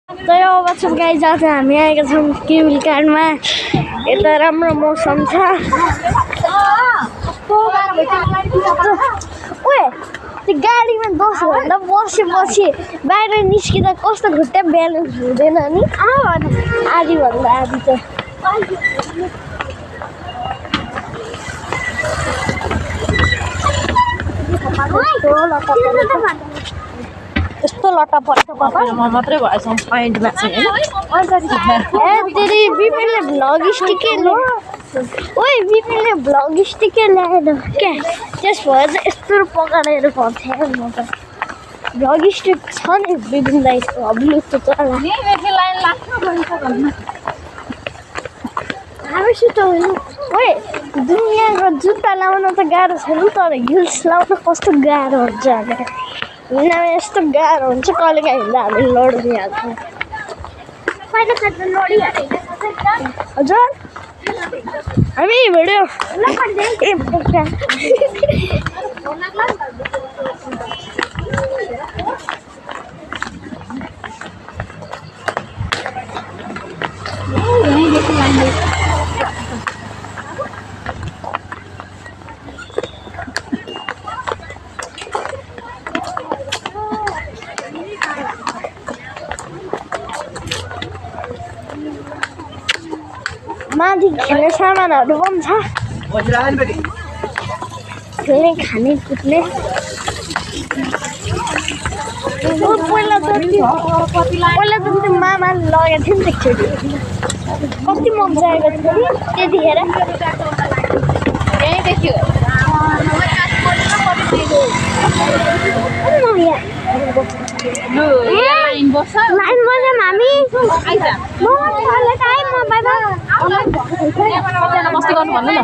तर अब सब गाई जान्छ हामी आएका छौँ केबुल कारमा। यता राम्रो मौसम छ। ओए त्यो गाडीमा 10 घन्टा बसेपछि बाहिर निस्किँदा कस्तो खुट्टा ब्यालेन्स हुँदैन नि। आधीभन्दा आधी त यस्तो लट्टा पर्छ पापा मात्रै भएछ पाइन्टमा चाहिँ तेरि बिपीले भ्लग स्टिकै लो। ओए बिपीले भ्लग स्टिकै ल्याएन क्या त्यस भएर चाहिँ यस्तो पकाएर पर्थ्यो म त। भ्लग स्टिक छ नि बिपिन दाइको ब्लुटुथ वाला आवश्यक होइन। ओए दुनियाँको जुत्ता लाउन त गाह्रो छैन तर हिल्स लाउन कस्तो गाह्रो हुन्छ भने हिँड्दामा यस्तो गाह्रो हुन्छ। कहिले काहीँ हिँड्दा हामी लडिदिइहाल्छौँ। हजुर हामी भिडियो माथि खेल्ने सामानहरू पनि छ। खेल्ने खाने कुद्ने पहिला त त्यो मामाले लगेको थियो नि एकचोटि कति मजा आएको थियो नि त्यतिखेर। यहीँ देख्यो लाइन बस्छ हामी मस्ती गर्नु भन्नु न।